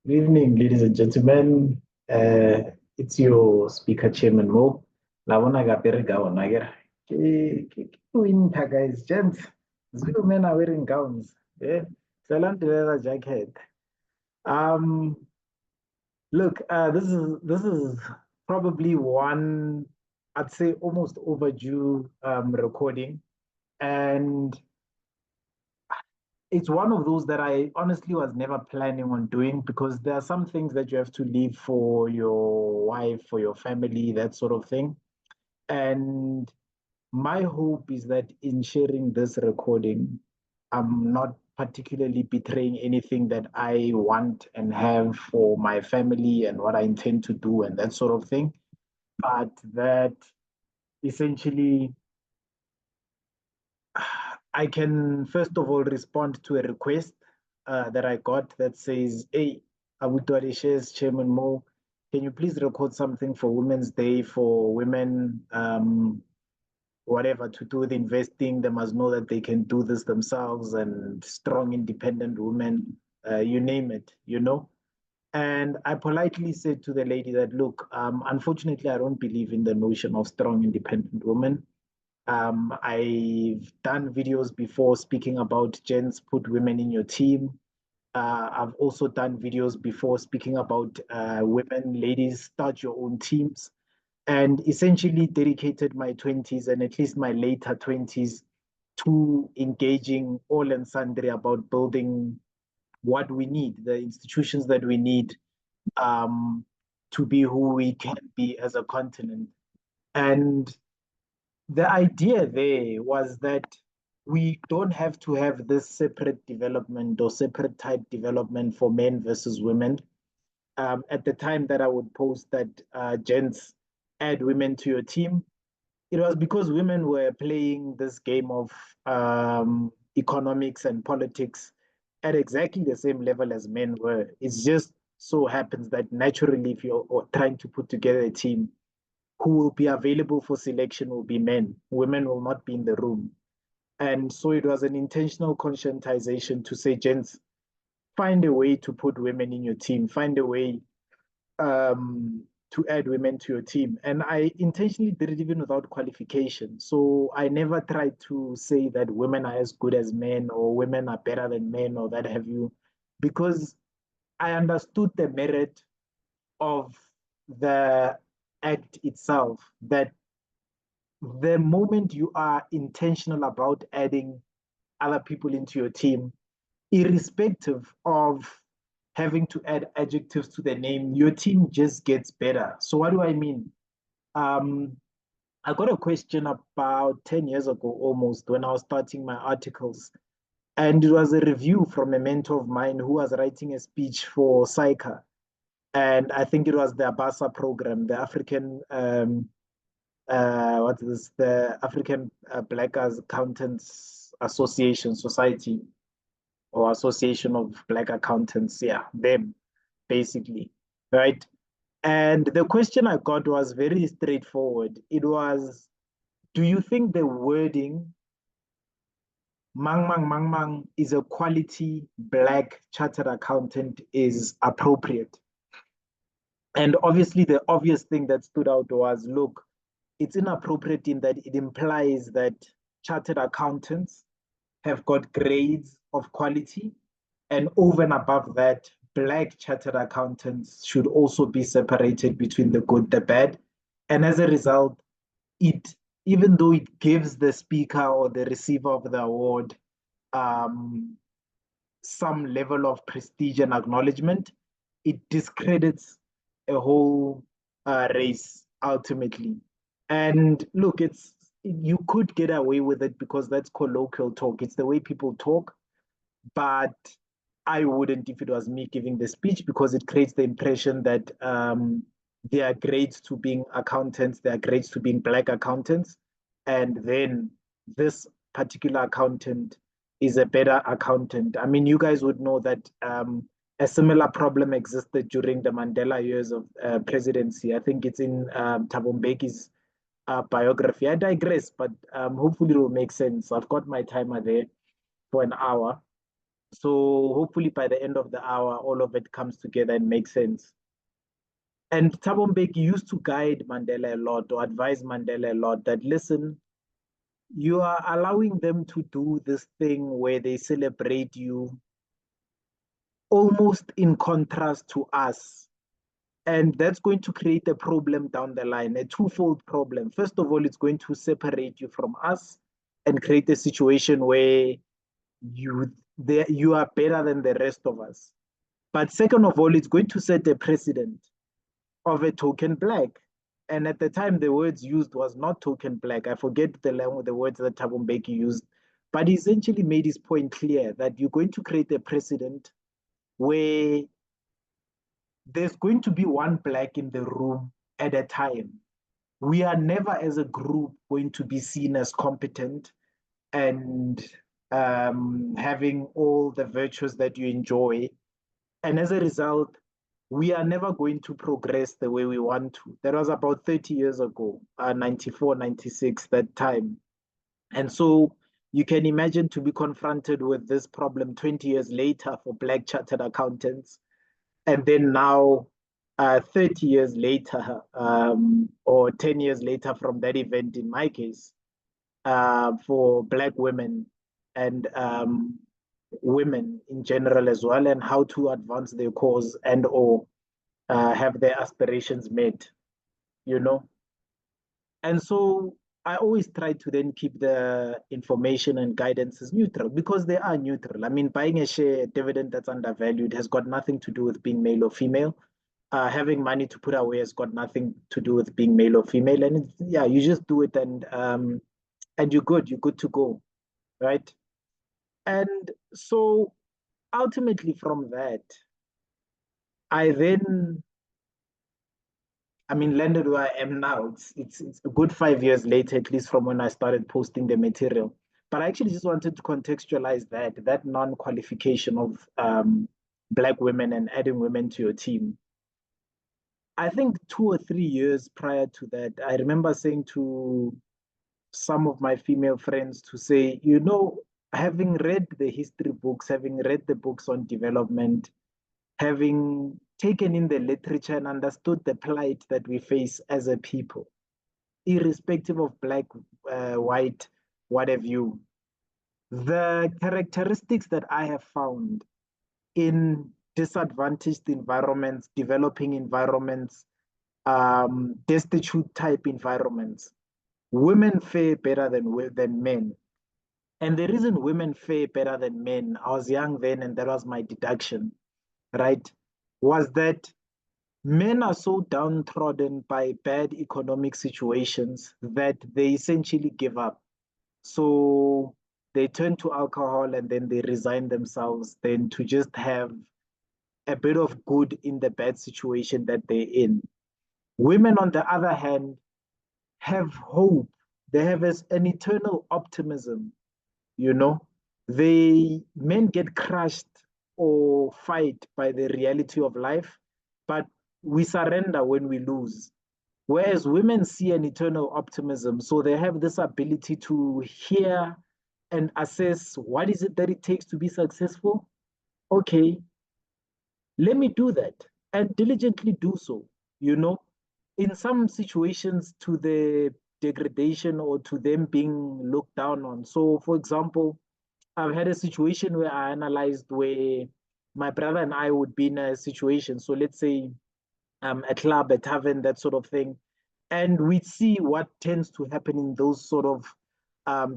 Good evening, ladies and gentlemen. It's your speaker, Chairman Mo. Lavona Gapere Gaon. Winter, guys, gents. These men are wearing gowns. Yeah, Salant leather jacket. Um, Look, this is probably one, I'd say, almost overdue recording, and it's one of those that I honestly was never planning on doing because there are some things that you have to leave for your wife, for your family, that sort of thing. And my hope is that in sharing this recording, I'm not particularly betraying anything that I want and have for my family and what I intend to do and that sort of thing, but that essentially I can first of all respond to a request that I got that says, "Hey, Abutwale Shares Chairman Mo, can you please record something for Women's Day for women, whatever to do with investing? They must know that they can do this themselves and strong, independent women, you name it, you know." And I politely said to the lady that, look, unfortunately, I don't believe in the notion of strong, independent women. I've done videos before speaking about gents, put women in your team. I've also done videos before speaking about women, ladies, start your own teams, and essentially dedicated my 20s and at least my later 20s to engaging all and sundry about building what we need, the institutions that we need um, to be who we can be as a continent. And the idea there was that we don't have to have this separate development or separate type development for men versus women. At the time that I would post that gents add women to your team, it was because women were playing this game of economics and politics at exactly the same level as men were. It just so happens that naturally, if you're trying to put together a team, who will be available for selection will be men. Women will not be in the room. And so it was an intentional conscientization to say, gents, find a way to put women in your team, find a way to add women to your team. And I intentionally did it even without qualification. So I never tried to say that women are as good as men or women are better than men or that have you, because I understood the merit of the act itself, that the moment you are intentional about adding other people into your team, irrespective of having to add adjectives to the name, your team just gets better. So, what do I mean? Um, I got a question about 10 years ago almost when I was starting my articles. And it was a review from a mentor of mine who was writing a speech for SAICA. And I think it was the ABASA program, the African what is the African Black Accountants Association Society or Association of Black Accountants. Yeah, them basically, right? And the question I got was very straightforward. It was, do you think the wording "mang mang mang mang" is a quality Black chartered accountant is appropriate? And obviously, the obvious thing that stood out was, look, it's inappropriate in that it implies that chartered accountants have got grades of quality. And over and above that, Black chartered accountants should also be separated between the good, the bad. And as a result, it, even though it gives the speaker or the receiver of the award um, some level of prestige and acknowledgement, it discredits a whole race ultimately. And look, it's, you could get away with it because that's colloquial talk. It's the way people talk, but I wouldn't if it was me giving the speech because it creates the impression that there are grades to being accountants, there are grades to being Black accountants, and then this particular accountant is a better accountant. I mean, you guys would know that a similar problem existed during the Mandela years of presidency. I think it's in Thabo Mbeki's biography. I digress, but hopefully it will make sense. I've got my timer there for an hour. So hopefully by the end of the hour, all of it comes together and makes sense. And Thabo Mbeki used to guide Mandela a lot or advise Mandela a lot that, listen, you are allowing them to do this thing where they celebrate you almost in contrast to us. And that's going to create a problem down the line, a twofold problem. First of all, it's going to separate you from us and create a situation where you are better than the rest of us. But second of all, it's going to set a precedent of a token black. And at the time, the words used was not token black. I forget the words that Thabo Mbeki used, but he essentially made his point clear that you're going to create a precedent where there's going to be one black in the room at a time. We are never, as a group, going to be seen as competent and having all the virtues that you enjoy. And as a result, we are never going to progress the way we want to. That was about 30 years ago, 94, 96, that time. And so you can imagine to be confronted with this problem 20 years later for Black chartered accountants. And then now, 30 years later, or 10 years later from that event, in my case, for Black women and women in general as well, and how to advance their cause and or have their aspirations met, you know. And so I always try to then keep the information and guidances neutral because they are neutral. I mean, buying a share dividend that's undervalued has got nothing to do with being male or female. Having money to put away has got nothing to do with being male or female. And yeah, you just do it and you're good. You're good to go, right? And so ultimately from that, I then, I mean, landed where I am now. It's a good 5 years later, at least from when I started posting the material. But I actually just wanted to contextualize that non-qualification of Black women and adding women to your team. I think 2 or 3 years prior to that, I remember saying to some of my female friends to say, you know, having read the history books, having read the books on development, having taken in the literature and understood the plight that we face as a people, irrespective of black, white, what have you, the characteristics that I have found in disadvantaged environments, developing environments, destitute type environments, women fare better than men. And the reason women fare better than men, I was young then, and that was my deduction, right? Was that men are so downtrodden by bad economic situations that they essentially give up. So they turn to alcohol and then they resign themselves then to just have a bit of good in the bad situation that they're in. Women, on the other hand, have hope. They have an eternal optimism, you know. Men get crushed or fight by the reality of life, but we surrender when we lose. Whereas women see an eternal optimism, so they have this ability to hear and assess what is it that it takes to be successful. Okay, let me do that and diligently do so, you know. In some situations, to the degradation or to them being looked down on. So, for example, I've had a situation where I analyzed where my brother and I would be in a situation. So let's say a club, a tavern, that sort of thing. And we see what tends to happen in those sort of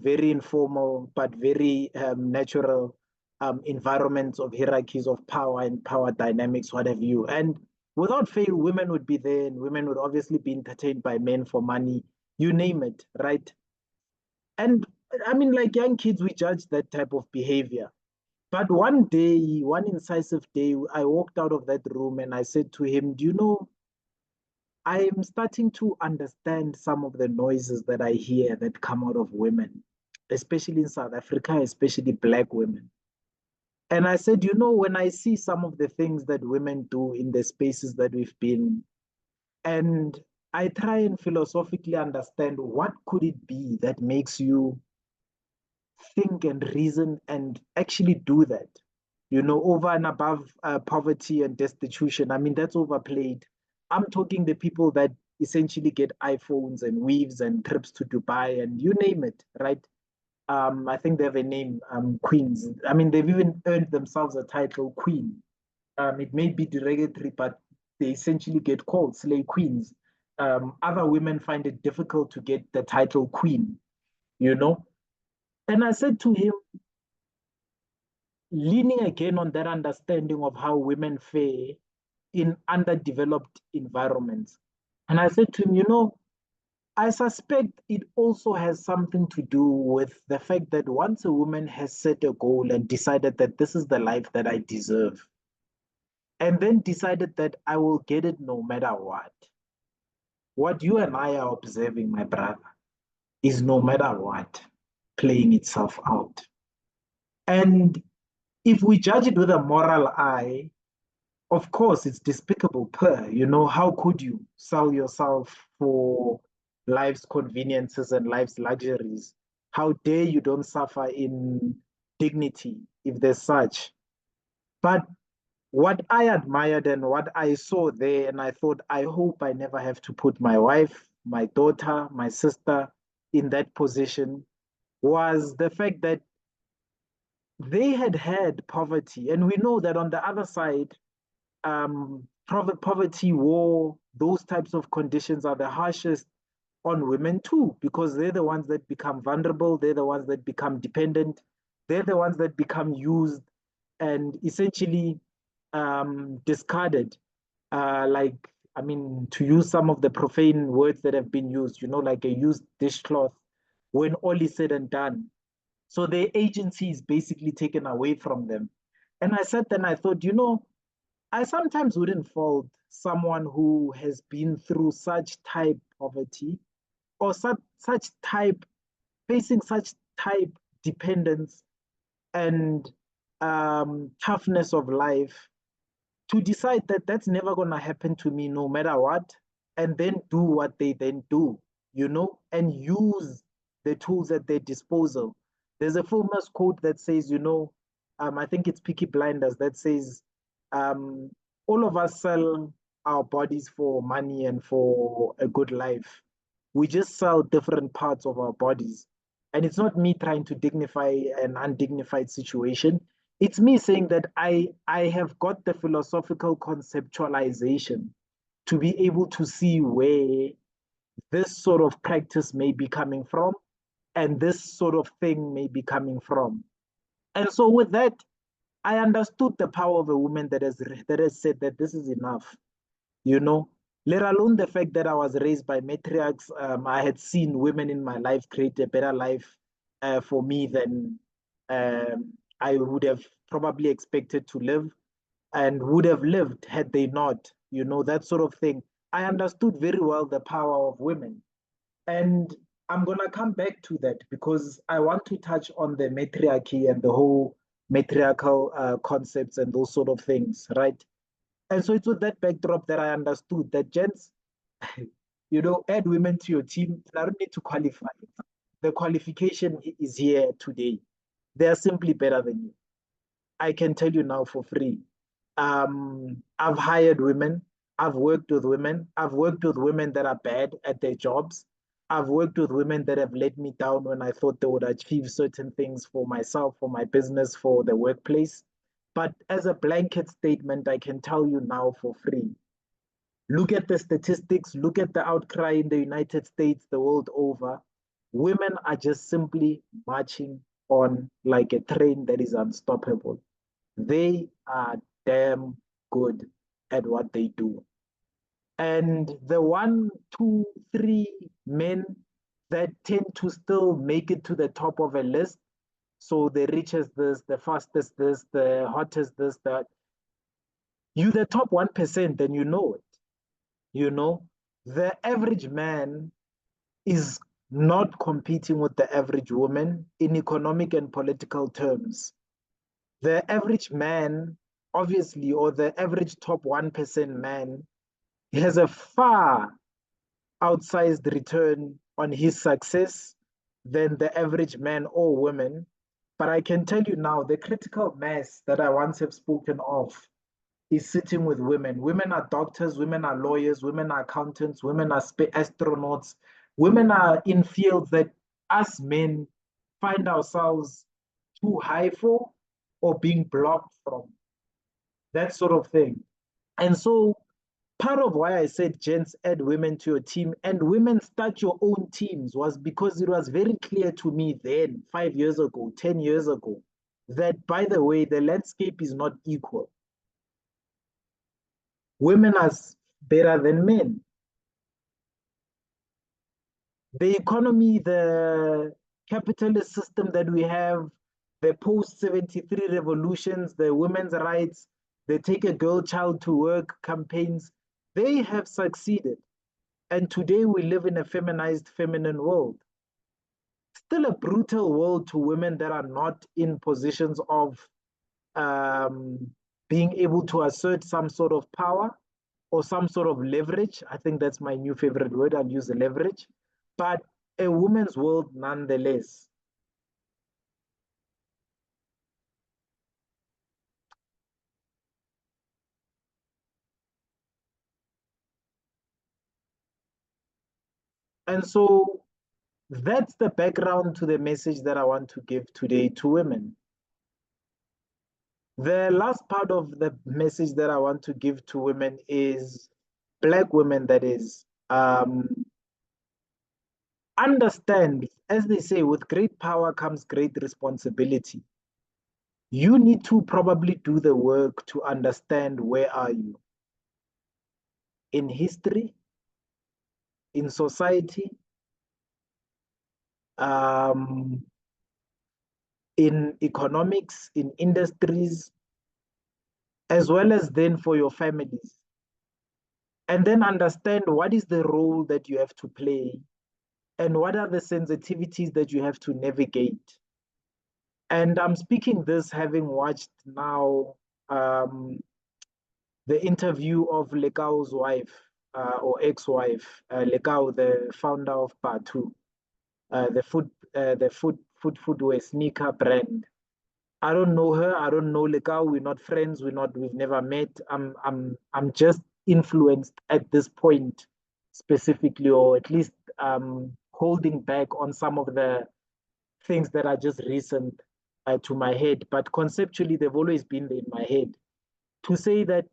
very informal but very natural environments of hierarchies of power and power dynamics, what have you. And without fail, women would be there, and women would obviously be entertained by men for money, you name it, right? And I mean, like young kids, we judge that type of behavior. But one day, one incisive day, I walked out of that room and I said to him, do you know, I am starting to understand some of the noises that I hear that come out of women, especially in South Africa, especially Black women. And I said, you know, when I see some of the things that women do in the spaces that we've been, and I try and philosophically understand what could it be that makes you think and reason and actually do that. over and above poverty and destitution. I mean, that's overplayed. I'm talking the people that essentially get iPhones and weaves and trips to Dubai and you name it, right? I think they have a name, queens. I mean, they've even earned themselves a title, queen. It may be derogatory, but they essentially get called slave queens. Other women find it difficult to get the title queen, you know? And I said to him, leaning again on that understanding of how women fare in underdeveloped environments. And I said to him, I suspect it also has something to do with the fact that once a woman has set a goal and decided that this is the life that I deserve, and then decided that I will get it no matter what you and I are observing, my brother, is no matter what, playing itself out. And if we judge it with a moral eye, of course, it's despicable per, how could you sell yourself for life's conveniences and life's luxuries? How dare you don't suffer in dignity if there's such? But what I admired and what I saw there, and I thought, I hope I never have to put my wife, my daughter, my sister in that position, was the fact that they had had poverty. And we know that on the other side, poverty, war, those types of conditions are the harshest on women too, because they're the ones that become vulnerable, they're the ones that become dependent, they're the ones that become used and essentially discarded. Like, I mean, to use some of the profane words that have been used, like a used dishcloth, when all is said and done. So their agency is basically taken away from them. And I sat there and I thought, I sometimes wouldn't fault someone who has been through such type poverty or such type facing such type dependence and toughness of life to decide that that's never going to happen to me no matter what, and then do what they then do, and use the tools at their disposal. There's a famous quote that says, I think it's Peaky Blinders that says, um, all of us sell our bodies for money and for a good life. We just sell different parts of our bodies. And it's not me trying to dignify an undignified situation. It's me saying that I have got the philosophical conceptualization to be able to see where this sort of practice may be coming from and this sort of thing may be coming from. And so with that, I understood the power of a woman that has said that this is enough, you know, let alone the fact that I was raised by matriarchs. I had seen women in my life create a better life for me than I would have probably expected to live and would have lived had they not, that sort of thing. I understood very well the power of women. And I'm going to come back to that because I want to touch on the matriarchy and the whole matriarchal concepts and those sort of things, right? And so it's with that backdrop that I understood that gents, add women to your team. I don't need to qualify. The qualification is here today. They are simply better than you. I can tell you now for free. I've hired women. I've worked with women. I've worked with women that are bad at their jobs. I've worked with women that have let me down when I thought they would achieve certain things for myself, for my business, for the workplace. But as a blanket statement, I can tell you now for free. Look at the statistics, look at the outcry in the United States, the world over. Women are just simply marching on like a train that is unstoppable. They are damn good at what they do. And the one, two, three men that tend to still make it to the top of a list, so the richest this, the fastest this, the hottest this, that, you the top 1%, then you know it. The average man is not competing with the average woman in economic and political terms. The average man, obviously, or the average top 1% man, has a far outsized return on his success than the average man or woman But I can tell you now, the critical mass that I once have spoken of is sitting with women. Women are doctors, women are lawyers, women are accountants, women are astronauts, women are in fields that us men find ourselves too high for or being blocked from, that sort of thing. And so part of why I said, gents, add women to your team and women start your own teams was because it was very clear to me then, 5 years ago, 10 years ago, that by the way, the landscape is not equal. Women are better than men. The economy, the capitalist system that we have, the post 73 revolutions, the women's rights, the take a girl child to work campaigns, they have succeeded. And today we live in a feminized, feminine world. Still a brutal world to women that are not in positions of being able to assert some sort of power or some sort of leverage. I think that's my new favorite word. I'll use the leverage. But a woman's world nonetheless. And so that's the background to the message that I want to give today to women. The last part of the message that I want to give to women is Black women, that is, understand, as they say, with great power comes great responsibility. You need to probably do the work to understand where are you in history, in society, um, in economics, in industries, as well as then for your families. And then understand what is the role that you have to play and what are the sensitivities that you have to navigate. And I'm speaking this having watched now the interview of Lekao's wife or ex-wife, Lekao, the founder of Batu, the footwear sneaker brand. I don't know her. I don't know Lekao. We're not friends. We've never met. I'm just influenced at this point specifically, or at least holding back on some of the things that are just recent to my head. But conceptually, they've always been in my head. To say that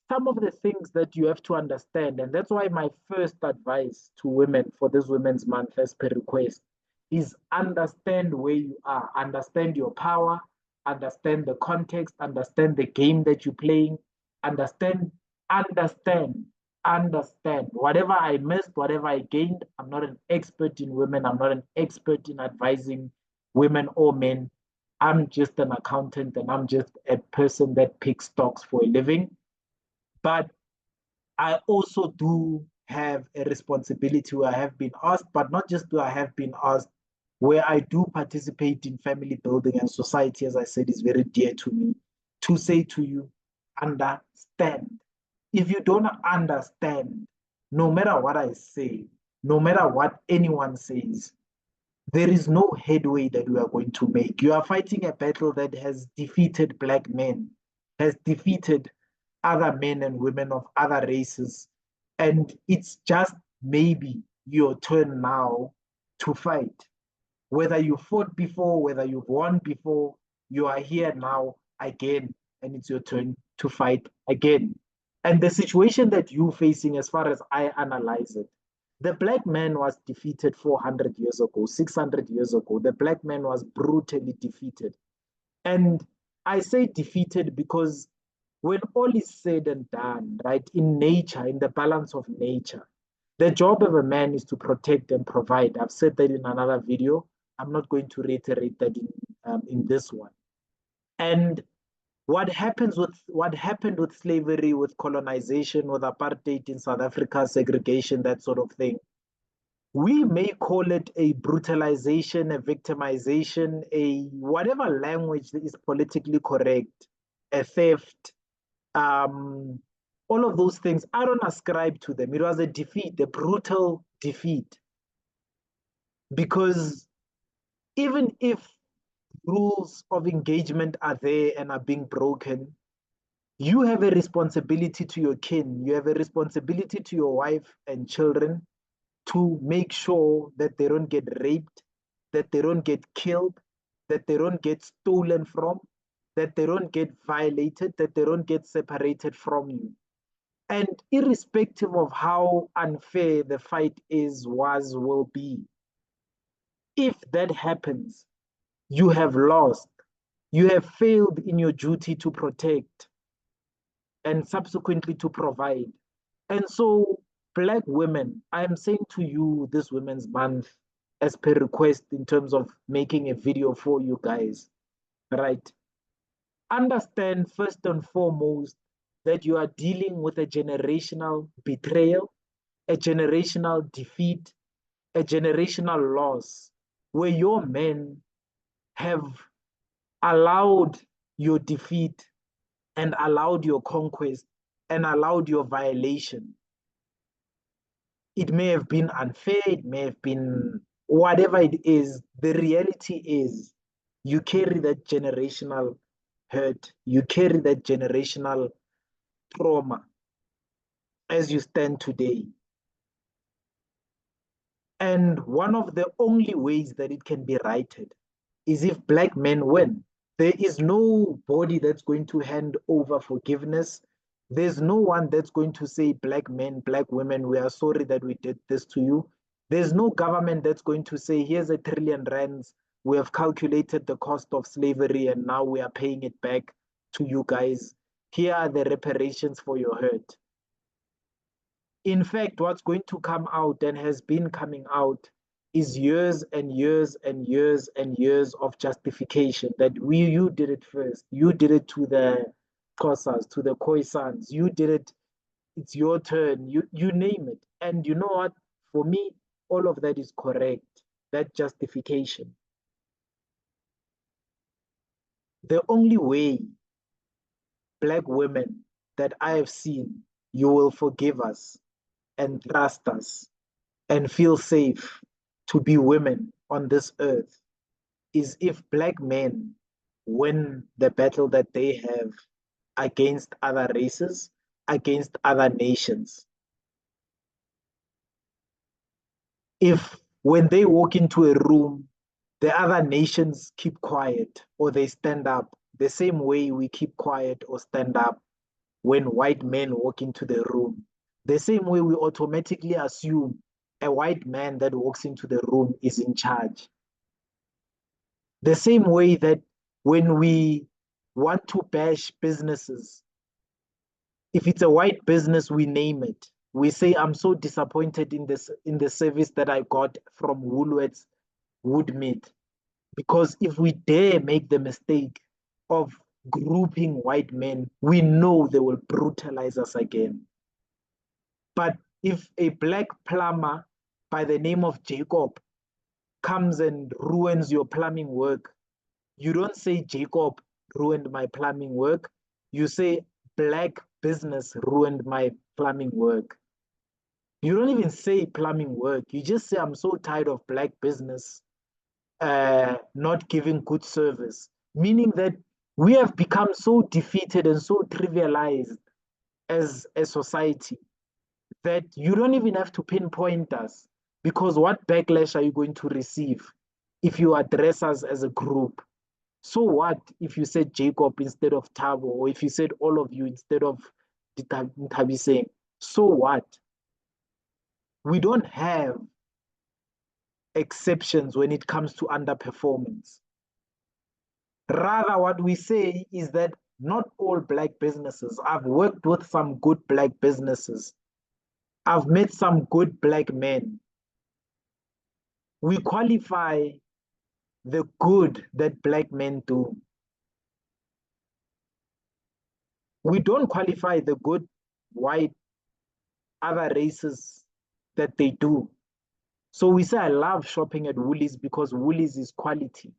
some of the things that you have to understand, and that's why my first advice to women for this Women's Month, as per request, is understand where you are, understand your power, understand the context, understand the game that you're playing, understand, understand, understand. Whatever I missed, whatever I gained, I'm not an expert in women, I'm not an expert in advising women or men. I'm just an accountant and I'm just a person that picks stocks for a living. But I also do have a responsibility where I have been asked, but not just do I have been asked, where I do participate in family building and society, as I said, is very dear to me, to say to you, understand. If you don't understand, no matter what I say, no matter what anyone says, there is no headway that we are going to make. You are fighting a battle that has defeated Black men, has defeated other men and women of other races. And it's just maybe your turn now to fight. Whether you fought before, whether you've won before, you are here now again, and it's your turn to fight again. And the situation that you're facing, as far as I analyze it, the Black man was defeated 400 years ago, 600 years ago. The Black man was brutally defeated. And I say defeated because when all is said and done, right, in nature, in the balance of nature, the job of a man is to protect and provide. I've said that in another video. I'm not going to reiterate that in this one. And what happened with slavery, with colonization, with apartheid in South Africa, segregation, that sort of thing. We may call it a brutalization, a victimization, a whatever language that is politically correct, a theft, all of those things. I don't ascribe to them. It was a defeat, a brutal defeat. Because even if rules of engagement are there and are being broken, you have a responsibility to your kin, you have a responsibility to your wife and children to make sure that they don't get raped, that they don't get killed, that they don't get stolen from, that they don't get violated, that they don't get separated from you. And irrespective of how unfair the fight is, was, will be, if that happens, you have lost. You have failed in your duty to protect and subsequently to provide. And so, Black women, I am saying to you this Women's Month, as per request, in terms of making a video for you guys, right? Understand first and foremost that you are dealing with a generational betrayal, a generational defeat, a generational loss, where your men have allowed your defeat and allowed your conquest and allowed your violation. It may have been unfair, it may have been whatever it is. The reality is you carry that generational hurt, you carry that generational trauma as you stand today. And one of the only ways that it can be righted is if Black men win. There is nobody that's going to hand over forgiveness. There's no one that's going to say, Black men, Black women, we are sorry that we did this to you. There's no government that's going to say, here's a trillion rands. We have calculated the cost of slavery and now we are paying it back to you guys. Here are the reparations for your hurt. In fact, what's going to come out and has been coming out is years and years and years and years of justification that you did it first. You did it to the Xhosas, to the Khoisans. You did it. It's your turn. You name it. And you know what? For me, all of that is correct. That justification. The only way, Black women, that I have seen, you will forgive us and trust us and feel safe to be women on this earth is if Black men win the battle that they have against other races, against other nations. If when they walk into a room, the other nations keep quiet or they stand up, the same way we keep quiet or stand up when white men walk into the room, the same way we automatically assume a white man that walks into the room is in charge. The same way that when we want to bash businesses, if it's a white business, we name it. We say, I'm so disappointed in the service that I got from Woolworths Woodmead. Because if we dare make the mistake of grouping white men, we know they will brutalize us again. But if a Black plumber by the name of Jacob comes and ruins your plumbing work, you don't say Jacob ruined my plumbing work. You say Black business ruined my plumbing work. You don't even say plumbing work. You just say, I'm so tired of Black business not giving good service. Meaning that we have become so defeated and so trivialized as a society that you don't even have to pinpoint us, because what backlash are you going to receive if you address us as a group? So what if you said Jacob instead of Tabo, or if you said all of you instead of Ntabiseng? So what? We don't have exceptions when it comes to underperformance. Rather, what we say is that not all Black businesses. I've worked with some good Black businesses. I've met some good Black men. We qualify the good that Black men do. We don't qualify the good white other races that they do. So we say, I love shopping at Woolies because Woolies is quality.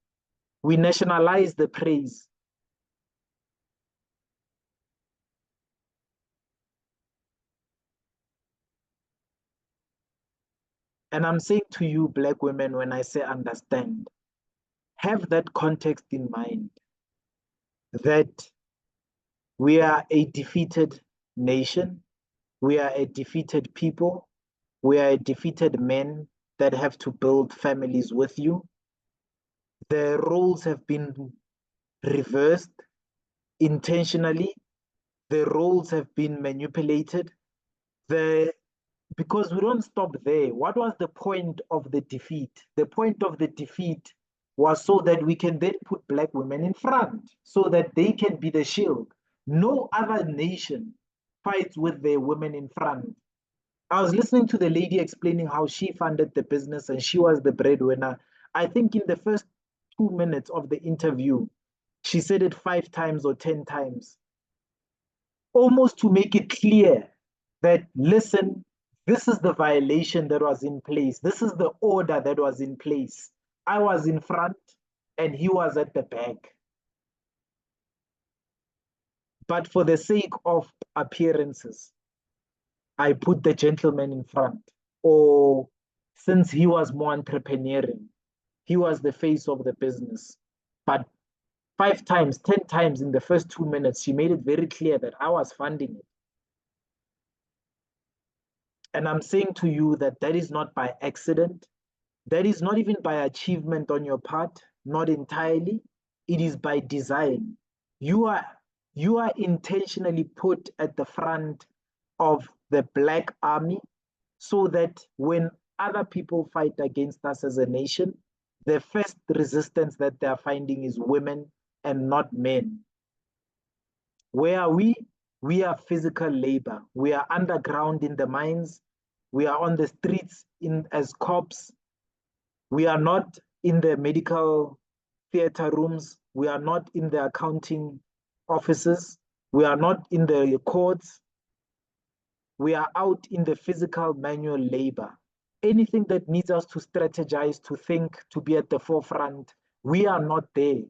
We nationalize the praise. And I'm saying to you, Black women, when I say understand, have that context in mind, that we are a defeated nation, we are a defeated people, we are a defeated men that have to build families with you. The roles have been reversed intentionally. The roles have been manipulated. The Because we don't stop there. What was the point of the defeat? The point of the defeat was so that we can then put black women in front, so that they can be the shield. No other nation fights with their women in front. I was listening to the lady explaining how she funded the business and she was the breadwinner. I think in the first 2 minutes of the interview, she said it 5 times or 10 times, almost to make it clear that, listen, this is the violation that was in place. This is the order that was in place. I was in front and he was at the back. But for the sake of appearances, I put the gentleman in front. Or since he was more entrepreneurial, he was the face of the business. But 5 times, 10 times in the first 2 minutes, she made it very clear that I was funding it. And I'm saying to you that that is not by accident. That is not even by achievement on your part, not entirely. It is by design. You are you are intentionally put at the front of the Black Army so that when other people fight against us as a nation, the first resistance that they are finding is women and not men. Where are we? We are physical labor. We are underground in the mines. We are on the streets as cops. We are not in the medical theater rooms. We are not in the accounting offices. We are not in the courts. We are out in the physical manual labor. Anything that needs us to strategize, to think, to be at the forefront, we are not there.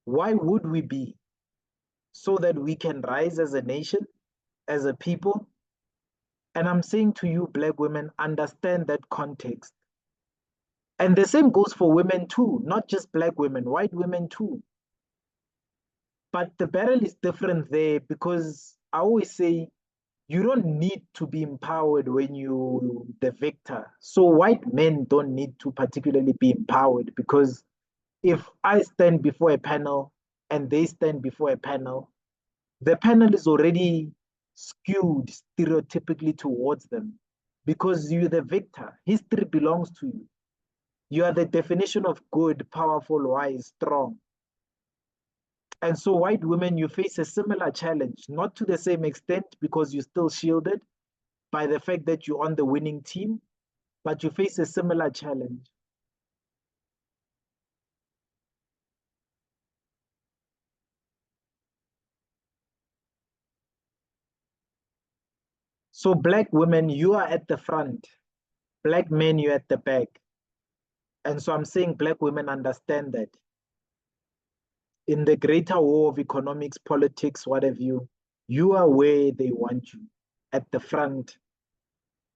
Why would we be? So that we can rise as a nation, as a people. And I'm saying to you, Black women, understand that context. And the same goes for women too, not just Black women, white women too. But the barrel is different there because I always say you don't need to be empowered when you the victor. So white men don't need to particularly be empowered, because if I stand before a panel and they stand before a panel, the panel is already skewed stereotypically towards them because you're the victor. History belongs to you. You are the definition of good, powerful, wise, strong. And so, white women, you face a similar challenge, not to the same extent because you're still shielded by the fact that you're on the winning team, but you face a similar challenge. So, Black women, you are at the front, Black men, you're at the back. And so, I'm saying Black women understand that. In the greater war of economics, politics, what have you, you are where they want you, at the front,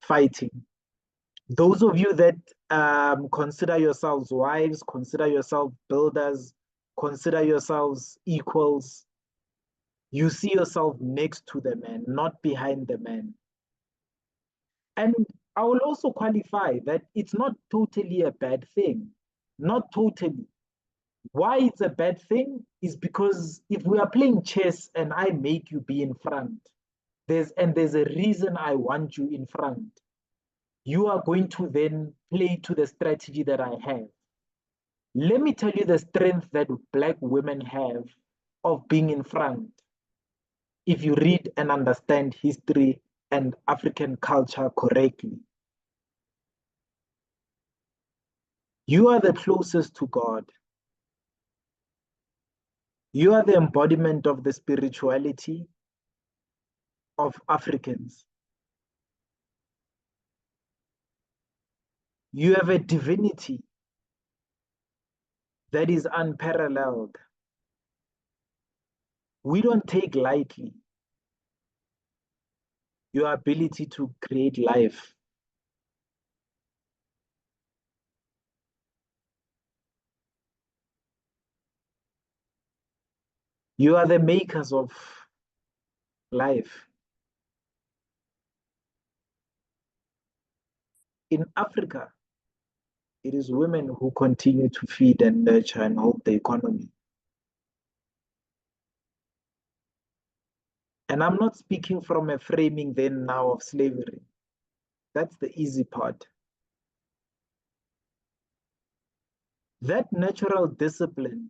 fighting. Those of you that consider yourselves wives, consider yourselves builders, consider yourselves equals, you see yourself next to the man, not behind the man. And I will also qualify that it's not totally a bad thing. Not totally. Why it's a bad thing is because if we are playing chess and I make you be in front, there's a reason I want you in front. You are going to then play to the strategy that I have. Let me tell you the strength that Black women have of being in front. If you read and understand history and African culture correctly, you are the closest to God. You are the embodiment of the spirituality of Africans. You have a divinity that is unparalleled. We don't take lightly your ability to create life. You are the makers of life. In Africa, it is women who continue to feed and nurture and hold the economy. And I'm not speaking from a framing then now of slavery. That's the easy part. That natural discipline,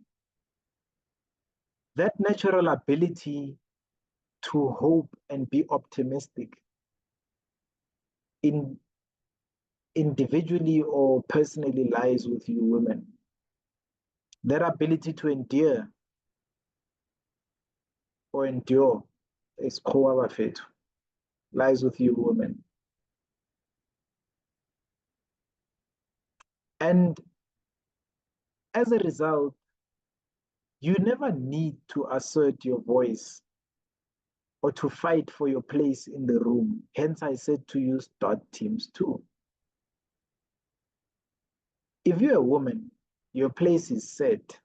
that natural ability to hope and be optimistic in individually or personally lies with you women. That ability to endure or endure is lies with you women. And as a result, you never need to assert your voice or to fight for your place in the room. Hence, I said to use dot teams too. If you're a woman, your place is set.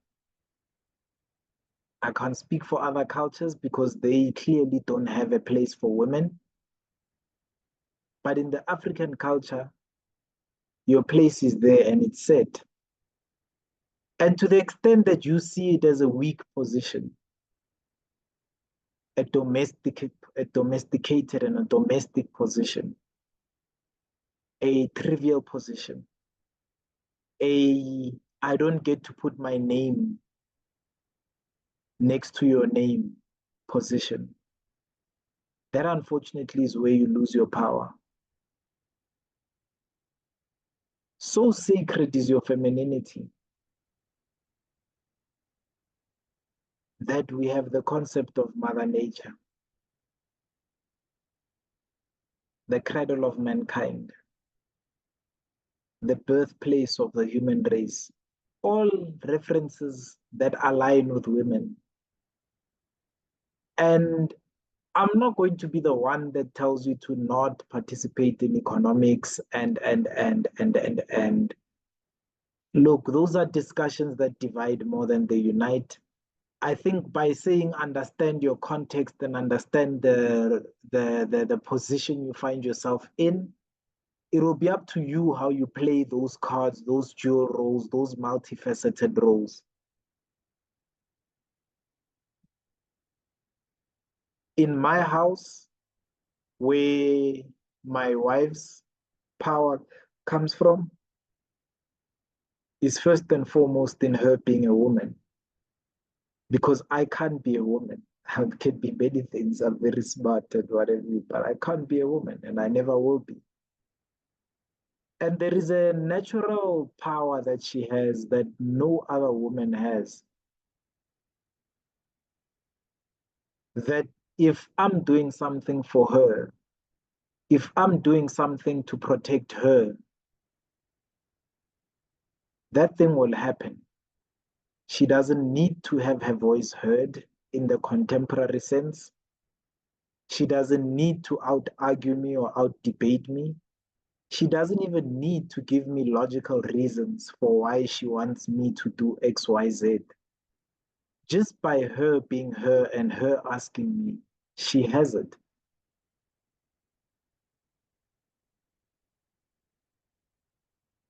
I can't speak for other cultures because they clearly don't have a place for women. But in the African culture, your place is there and it's set. And to the extent that you see it as a weak position, a domesticated and a domestic position, a trivial position, I don't get to put my name next to your name position. That unfortunately is where you lose your power. So sacred is your femininity that we have the concept of Mother Nature, the cradle of mankind, the birthplace of the human race, all references that align with women. And I'm not going to be the one that tells you to not participate in economics and look, those are discussions that divide more than they unite. I think by saying understand your context and understand the position you find yourself in, it will be up to you how you play those cards, those dual roles, those multifaceted roles. In my house, where my wife's power comes from, is first and foremost in her being a woman. Because I can't be a woman. I can be many things. I'm very smart and whatever, but I can't be a woman and I never will be. And there is a natural power that she has that no other woman has. That if I'm doing something for her, if I'm doing something to protect her, that thing will happen. She doesn't need to have her voice heard in the contemporary sense. She doesn't need to out-argue me or out-debate me. She doesn't even need to give me logical reasons for why she wants me to do X, Y, Z. Just by her being her and her asking me, she has it.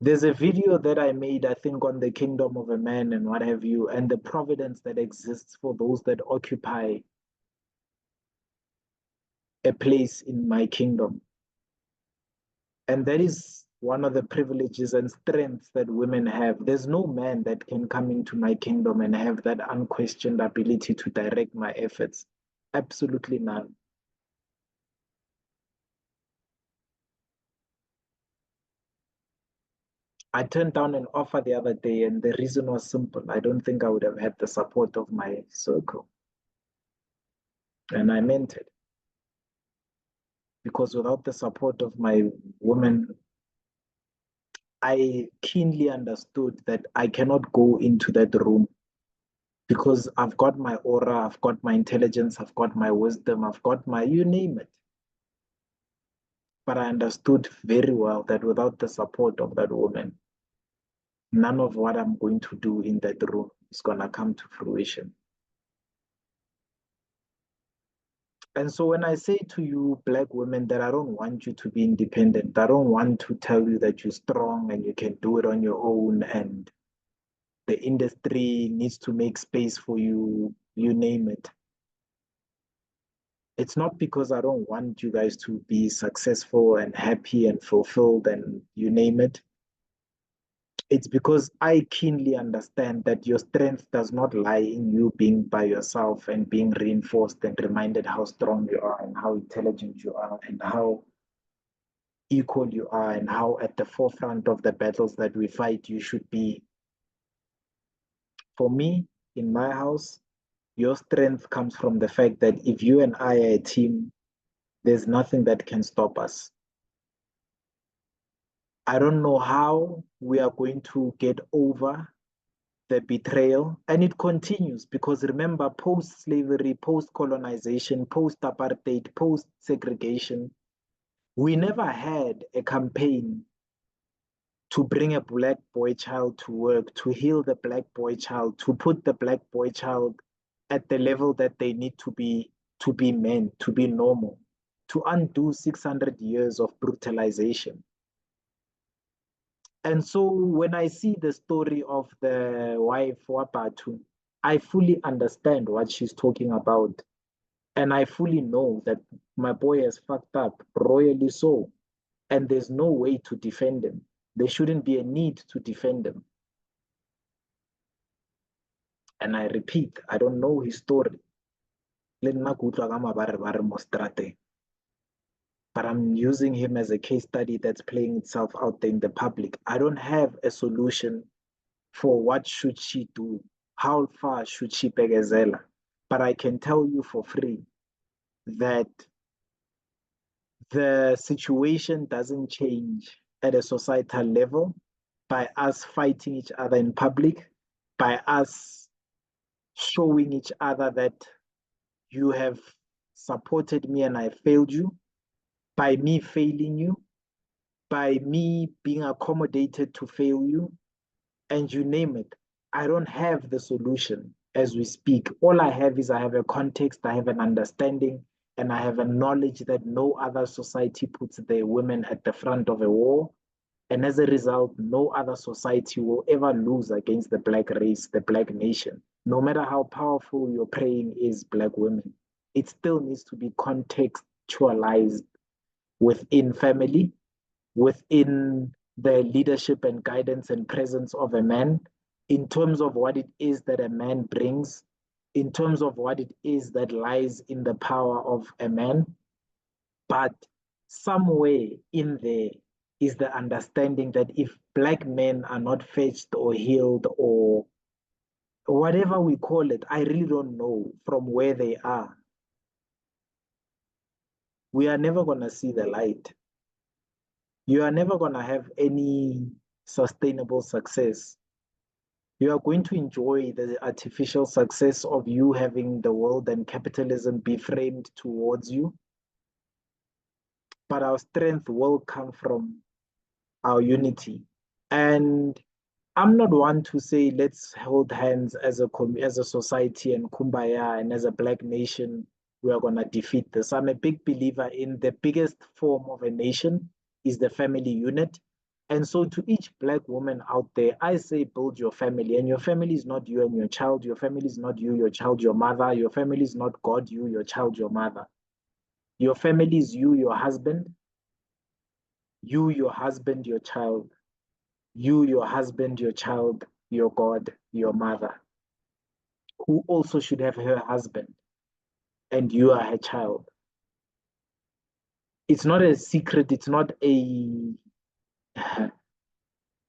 There's a video that I made, I think, on the kingdom of a man and what have you, and the providence that exists for those that occupy a place in my kingdom. And that is one of the privileges and strengths that women have. There's no man that can come into my kingdom and have that unquestioned ability to direct my efforts. Absolutely none. I turned down an offer the other day, and the reason was simple. I don't think I would have had the support of my circle. And I meant it. Because without the support of my women, I keenly understood that I cannot go into that room because I've got my aura, I've got my intelligence, I've got my wisdom, I've got my, you name it. But I understood very well that without the support of that woman, none of what I'm going to do in that room is going to come to fruition. And so when I say to you, Black women, that I don't want you to be independent, I don't want to tell you that you're strong and you can do it on your own and the industry needs to make space for you, you name it. It's not because I don't want you guys to be successful and happy and fulfilled and you name it. It's because I keenly understand that your strength does not lie in you being by yourself and being reinforced and reminded how strong you are and how intelligent you are and how equal you are and how at the forefront of the battles that we fight you should be. For me, in my house, your strength comes from the fact that if you and I are a team, there's nothing that can stop us. I don't know how we are going to get over the betrayal, and it continues because remember, post slavery, post colonization, post apartheid, post segregation, we never had a campaign to bring a Black boy child to work, to heal the Black boy child, to put the Black boy child at the level that they need to be men, to be normal, to undo 600 years of brutalization. And so when I see the story of the wife Wapatu, I fully understand what she's talking about. And I fully know that my boy has fucked up, royally so. And there's no way to defend him. There shouldn't be a need to defend him. And I repeat, I don't know his story. But I'm using him as a case study that's playing itself out there in the public. I don't have a solution for what should she do, how far should she begazela. But I can tell you for free that the situation doesn't change at a societal level by us fighting each other in public, by us showing each other that you have supported me and I failed you, by me failing you, by me being accommodated to fail you, and you name it. I don't have the solution as we speak. All I have is I have a context, I have an understanding, and I have a knowledge that no other society puts their women at the front of a war. And as a result, no other society will ever lose against the Black race, the Black nation. No matter how powerful your praying is, Black women, it still needs to be contextualized within family, within the leadership and guidance and presence of a man, in terms of what it is that a man brings, in terms of what it is that lies in the power of a man. But somewhere in there is the understanding that if Black men are not fetched or healed or whatever we call it, I really don't know from where they are, we are never going to see the light. You are never going to have any sustainable success. You are going to enjoy the artificial success of you having the world and capitalism be framed towards you. But our strength will come from our unity. And I'm not one to say let's hold hands as a society and kumbaya and as a Black nation we are going to defeat this. I'm a big believer in the biggest form of a nation is the family unit. And so to each Black woman out there, I say build your family. And your family is not you and your child. Your family is not you, your child, your mother. Your family is not God, you, your child, your mother. Your family is you, your husband. You, your husband, your child. You, your husband, your child, your God, your mother, who also should have her husband, and you are her child. It's not a secret, it's not a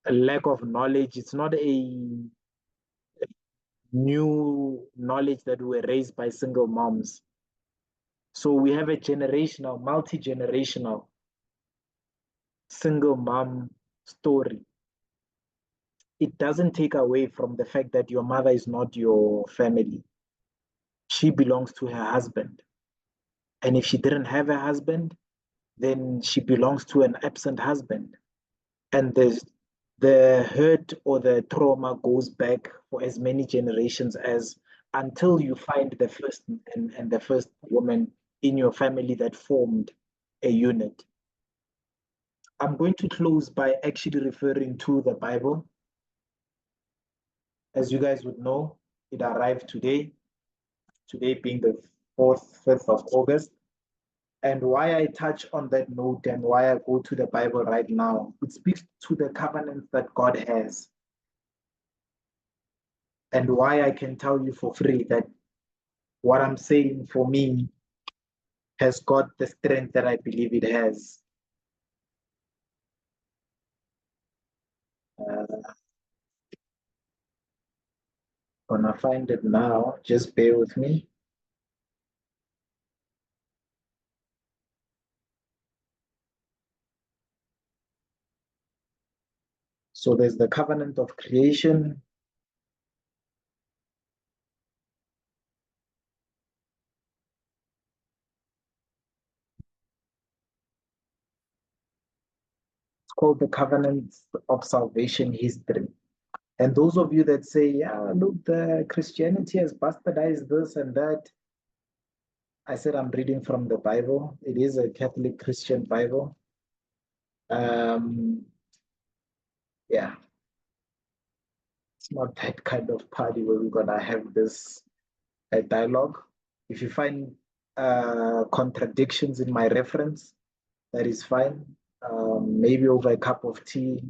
lack of knowledge, it's not a new knowledge that we were raised by single moms. So we have a generational, multi-generational single mom story. It doesn't take away from the fact that your mother is not your family. She belongs to her husband. And if she didn't have a husband, then she belongs to an absent husband. And the hurt or the trauma goes back for as many generations as until you find the first man and the first woman in your family that formed a unit. I'm going to close by actually referring to the Bible. As you guys would know, it arrived today being the 5th of August. And why I touch on that note and why I go to the Bible right now, it speaks to the covenants that God has. And why I can tell you for free that what I'm saying for me has got the strength that I believe it has. Gonna find it now, just bear with me. So there's the covenant of creation. It's called the covenant of salvation history. And those of you that say, yeah, look, the Christianity has bastardized this and that. I said, I'm reading from the Bible. It is a Catholic Christian Bible. Yeah. It's not that kind of party where we're gonna have this dialogue. If you find contradictions in my reference, that is fine. Maybe over a cup of tea,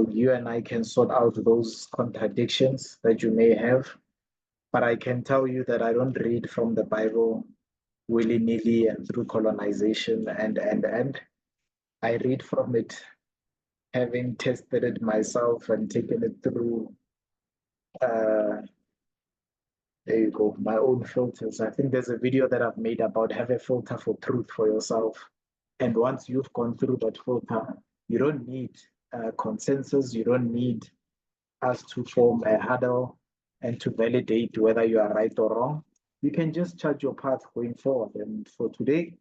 you and I can sort out those contradictions that you may have. But I can tell you that I don't read from the Bible willy-nilly and through colonization and. I read from it having tested it myself and taken it through there you go, my own filters. I think there's a video that I've made about have a filter for truth for yourself. And once you've gone through that filter, you don't need consensus. You don't need us to form a huddle and to validate whether you are right or wrong. You can just chart your path going forward. And for today,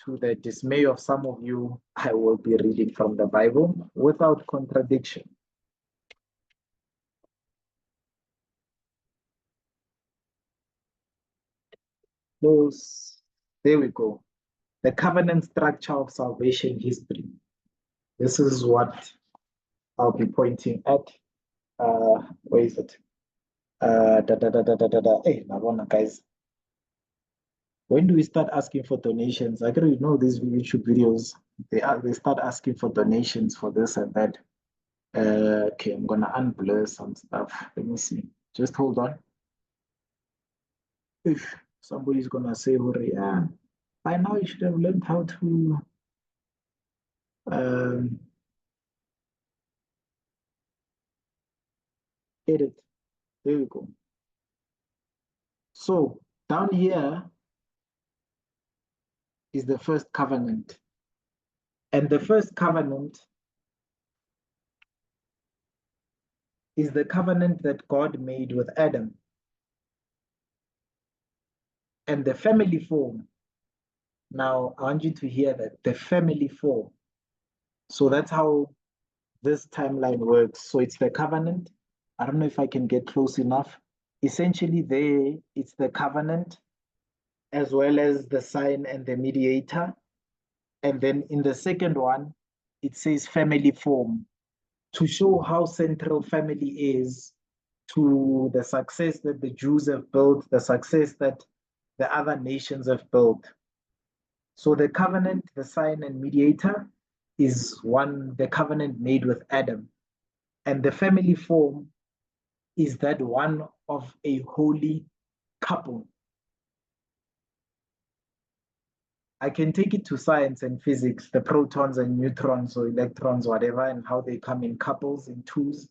to the dismay of some of you, I will be reading from the Bible without contradiction. Those, there we go. The covenant structure of salvation history. This is what I'll be pointing at. Where is it? Hey, Navona, guys. When do we start asking for donations? I don't know these YouTube videos. They start asking for donations for this and that. Okay, I'm gonna unblur some stuff. Let me see. Just hold on. If somebody's gonna say, yeah, by now you should have learned how to edit. There we go. So down here is the first covenant. And the first covenant is the covenant that God made with Adam. And the family form. Now, I want you to hear that the family form. So that's how this timeline works. So it's the covenant. I don't know if I can get close enough. Essentially, there it's the covenant as well as the sign and the mediator. And then in the second one, it says family form to show how central family is to the success that the Jews have built, the success that the other nations have built. So the covenant, the sign and mediator is one, the covenant made with Adam. And the family form is that one of a holy couple. I can take it to science and physics, the protons and neutrons or electrons, whatever, and how they come in couples, in twos,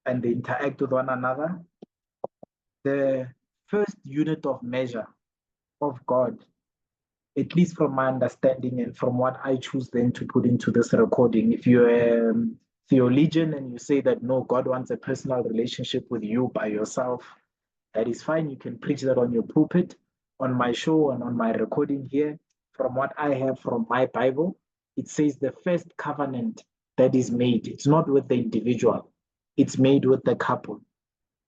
and they interact with one another. The first unit of measure of God, at least from my understanding and from what I choose then to put into this recording, if you're a theologian and you say that no, God wants a personal relationship with you by yourself, that is fine. You can preach that on your pulpit, on my show, and on my recording here. From what I have from my Bible, it says the first covenant that is made, it's not with the individual, it's made with the couple.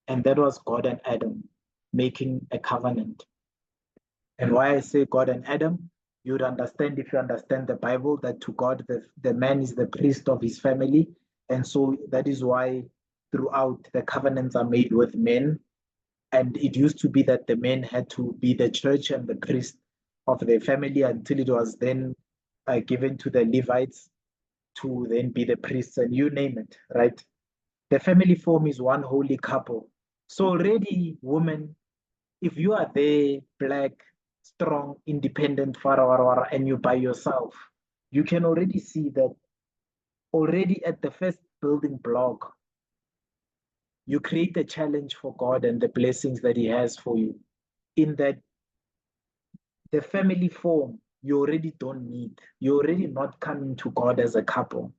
And that was God and Adam making a covenant. And why I say God and Adam, you'd understand if you understand the Bible that to God, the man is the priest of his family. And so that is why throughout the covenants are made with men. And it used to be that the men had to be the church and the priest of their family until it was then given to the Levites to then be the priests, and you name it, right? The family form is one holy couple. So already, woman, if you are there, black, strong, independent, and you by yourself, you can already see that already at the first building block, you create a challenge for God and the blessings that He has for you. In that the family form, you already don't need. You're already not coming to God as a couple.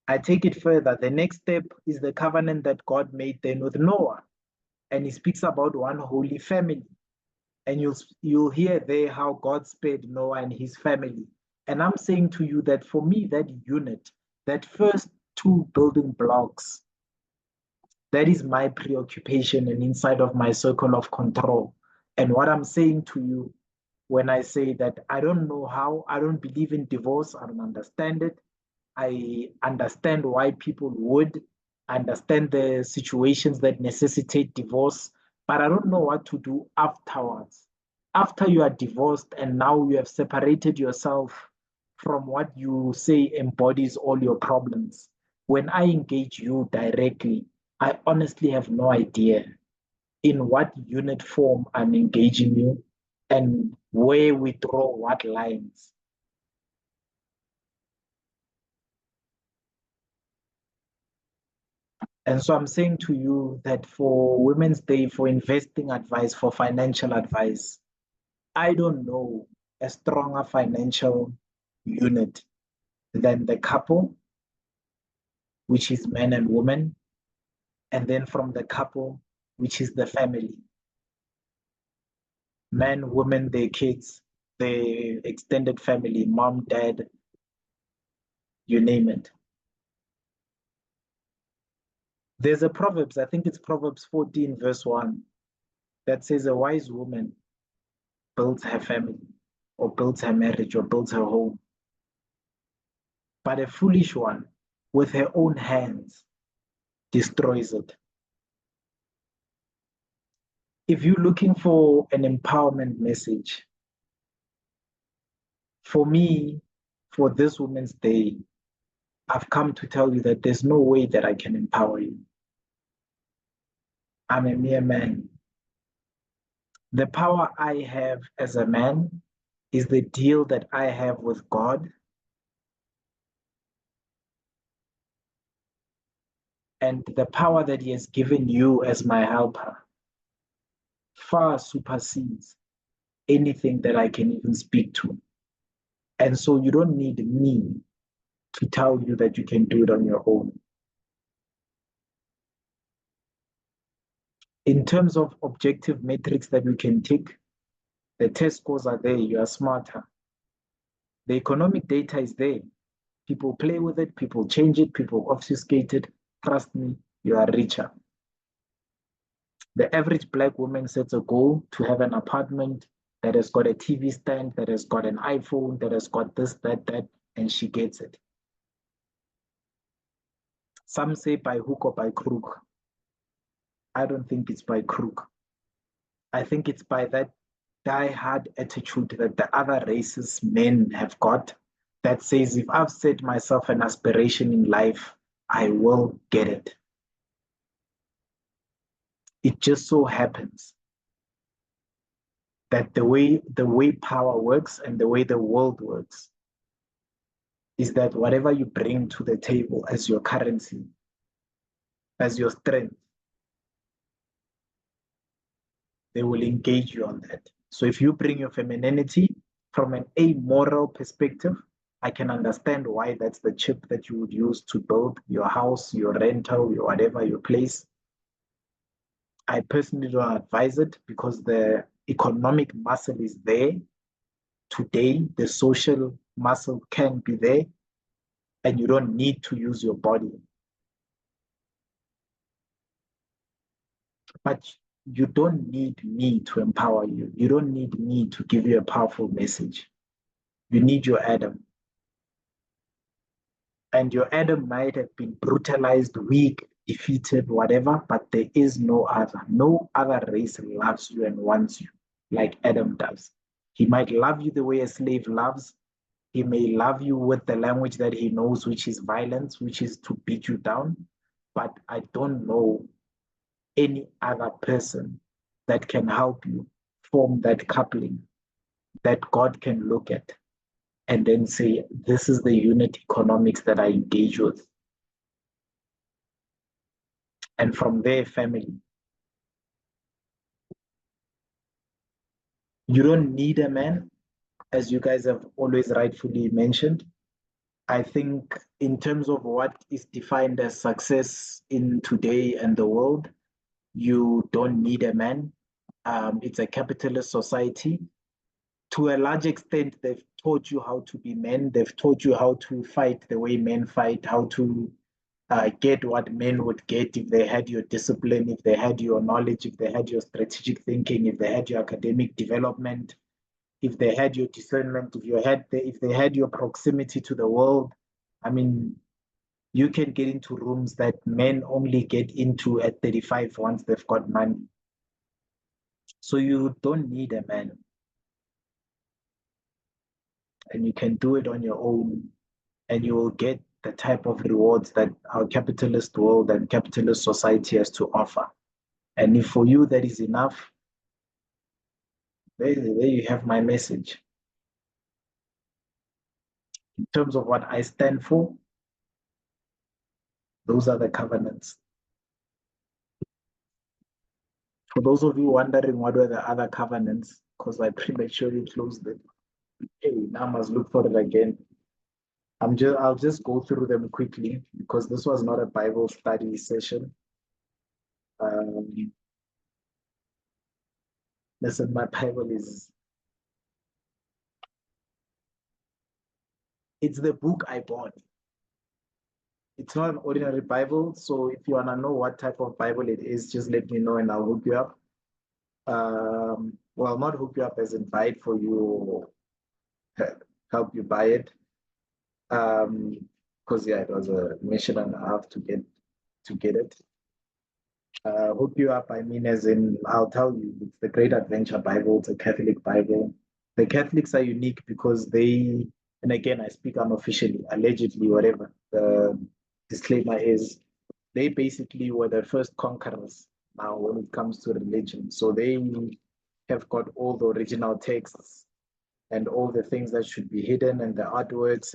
I take it further. The next step is the covenant that God made then with Noah. And He speaks about one holy family. And you'll hear there how God spared Noah and his family. And I'm saying to you that for me, that unit, that first two building blocks, that is my preoccupation and inside of my circle of control. And what I'm saying to you when I say that I don't know how, I don't believe in divorce, I don't understand it. I understand why people would understand the situations that necessitate divorce, but I don't know what to do afterwards. After you are divorced and now you have separated yourself from what you say embodies all your problems. When I engage you directly, I honestly have no idea in what unit form I'm engaging you and where we draw what lines. And so I'm saying to you that for Women's Day, for investing advice, for financial advice, I don't know a stronger financial unit than the couple, which is men and women, and then from the couple, which is the family. Men, women, their kids, the extended family, mom, dad, you name it. There's a Proverbs, I think it's Proverbs 14, verse 1, that says a wise woman builds her family, or builds her marriage, or builds her home. But a foolish one, with her own hands, destroys it. If you're looking for an empowerment message, for me, for this Women's Day, I've come to tell you that there's no way that I can empower you. I'm a mere man. The power I have as a man is the deal that I have with God, and the power that He has given you as my helper far supersedes anything that I can even speak to. And so you don't need me to tell you that you can do it on your own. In terms of objective metrics that we can tick, the test scores are there, you are smarter. The economic data is there. People play with it, people change it, people obfuscate it. Trust me, you are richer. The average Black woman sets a goal to have an apartment that has got a TV stand, that has got an iPhone, that has got this, that, and she gets it. Some say by hook or by crook. I don't think it's by crook. I think it's by that die-hard attitude that the other races men have got that says, if I've set myself an aspiration in life, I will get it. It just so happens that the way power works and the way the world works is that whatever you bring to the table as your currency, as your strength, they will engage you on that. So if you bring your femininity from an amoral perspective, I can understand why that's the chip that you would use to build your house, your rental, your whatever, your place. I personally don't advise it because the economic muscle is there today, the social muscle can be there, and you don't need to use your body. But you don't need me to empower you. You don't need me to give you a powerful message. You need your Adam. And your Adam might have been brutalized, weak, defeated, whatever, but there is no other. No other race loves you and wants you like Adam does. He might love you the way a slave loves. He may love you with the language that he knows, which is violence, which is to beat you down. But I don't know any other person that can help you form that coupling that God can look at and then say, this is the unit economics that I engage with. And from there, family. You don't need a man, as you guys have always rightfully mentioned. I think in terms of what is defined as success in today and the world, you don't need a man. It's a capitalist society. To a large extent, they've taught you how to be men. They've taught you how to fight the way men fight, how to get what men would get if they had your discipline, if they had your knowledge, if they had your strategic thinking, if they had your academic development, if they had your discernment, if they had your proximity to the world. I mean, you can get into rooms that men only get into at 35 once they've got money. So you don't need a man. And you can do it on your own, and you will get the type of rewards that our capitalist world and capitalist society has to offer. And if for you that is enough, there you have my message. In terms of what I stand for, those are the covenants. For those of you wondering what were the other covenants, because I prematurely closed it, hey, now I must look for it again. I'll just go through them quickly because this was not a Bible study session. Listen, my Bible it's the book I bought. It's not an ordinary Bible. So if you want to know what type of Bible it is, just let me know and I'll hook you up. Well, not hook you up as in buy it for you or help you buy it. Because yeah, it was a mission and a half to get it. Hook you up, I mean, as in, I'll tell you, it's the Great Adventure Bible. It's a Catholic Bible. The Catholics are unique because they, and again, I speak unofficially, allegedly, whatever. The disclaimer is, they basically were the first conquerors now when it comes to religion. So they have got all the original texts and all the things that should be hidden and the artworks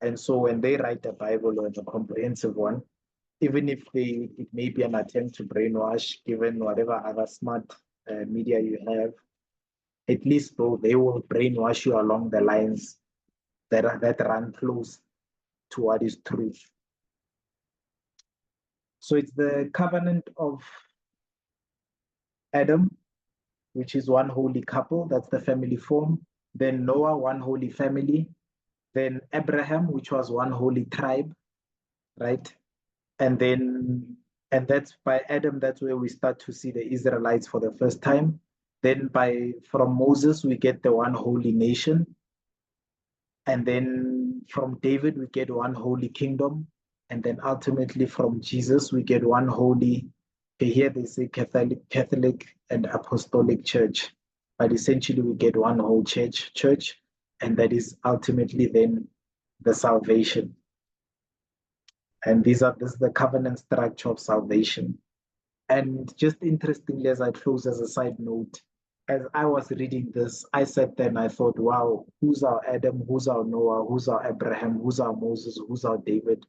and so when they write a Bible or a comprehensive one, even if it may be an attempt to brainwash, given whatever other smart media you have, at least though they will brainwash you along the lines that run close to what is truth. So it's the covenant of Adam, which is one holy couple, that's the family form. Then Noah, one holy family. Then Abraham, which was one holy tribe, right? And that's by Adam, that's where we start to see the Israelites for the first time. Then from Moses, we get the one holy nation. And then from David, we get one holy kingdom. And then ultimately from Jesus, we get one holy, here they say Catholic and Apostolic Church. But essentially we get one whole church, and that is ultimately then the salvation. And this is the covenant structure of salvation. And just interestingly, as I close as a side note, as I was reading this, I sat there and I thought, wow, who's our Adam, who's our Noah, who's our Abraham, who's our Moses, who's our David?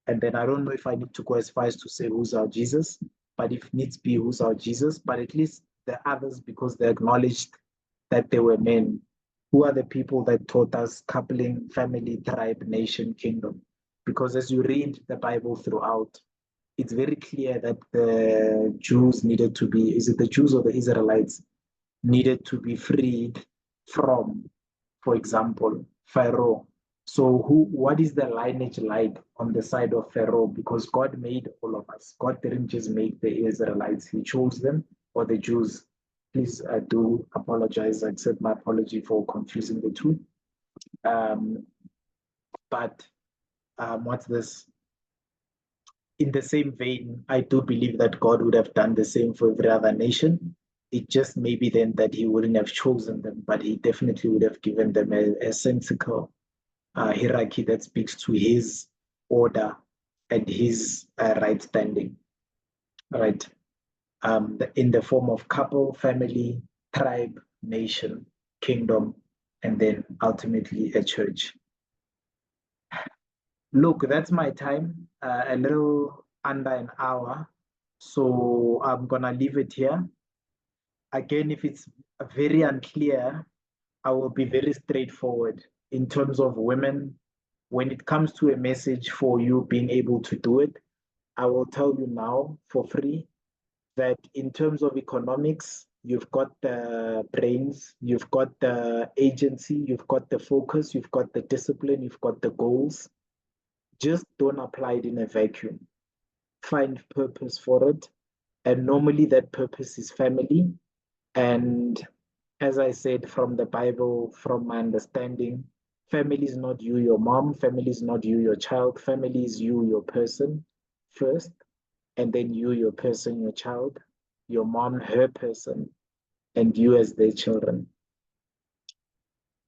And then I don't know if I need to go as far as to say who's our Jesus, but if needs be, who's our Jesus, but at least the others, because they acknowledged that they were men. Who are the people that taught us coupling family, tribe, nation, kingdom? Because as you read the Bible throughout, it's very clear that the Jews needed to be, is it the Jews or the Israelites, needed to be freed from, for example, Pharaoh. So what is the lineage like on the side of Pharaoh? Because God made all of us. God didn't just make the Israelites, he chose them, or the Jews. Please do apologize, accept my apology for confusing the two. But what's this? In the same vein, I do believe that God would have done the same for every other nation. It just may be then that he wouldn't have chosen them, but he definitely would have given them a sensical hierarchy that speaks to his order and his right standing, right? In the form of couple, family, tribe, nation, kingdom, and then ultimately a church. Look, that's my time, a little under an hour. So I'm going to leave it here. Again, if it's very unclear, I will be very straightforward in terms of women. When it comes to a message for you being able to do it, I will tell you now for free that in terms of economics, you've got the brains, you've got the agency, you've got the focus, you've got the discipline, you've got the goals. Just don't apply it in a vacuum. Find purpose for it. And normally that purpose is family. And as I said from the Bible, from my understanding, family is not you, your mom, family is not you, your child, family is you, your person first, and then you, your person, your child, your mom, her person, and you as their children.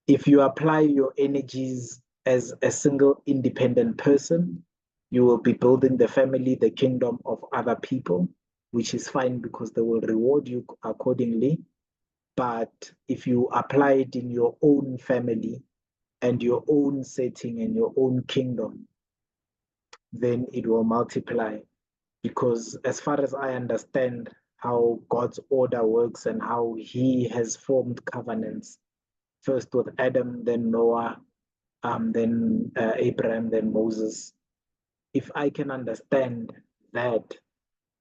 If you apply your energies as a single independent person, you will be building the family, the kingdom of other people, which is fine because they will reward you accordingly. But if you apply it in your own family and your own setting and your own kingdom, then it will multiply. Because as far as I understand how God's order works and how he has formed covenants, first with Adam, then Noah, then Abraham, then Moses. If I can understand that,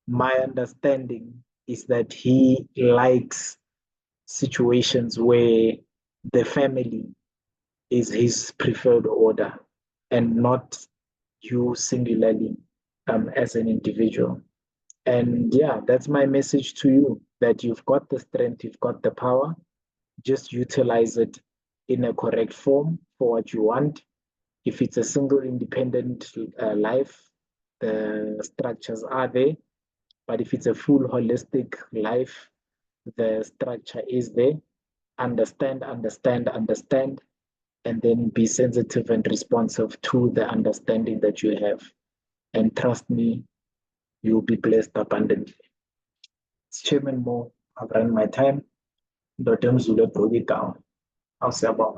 my understanding is that he likes situations where the family is his preferred order and not you singularly as an individual. And yeah, that's my message to you, that you've got the strength, you've got the power, just utilize it in a correct form for what you want. If it's a single independent life, the structures are there. But if it's a full holistic life, the structure is there. Understand, and then be sensitive and responsive to the understanding that you have. And trust me, you'll be blessed abundantly. It's Chairman Mo. I've run my time. Dr. Mzule broke it down. I'll say about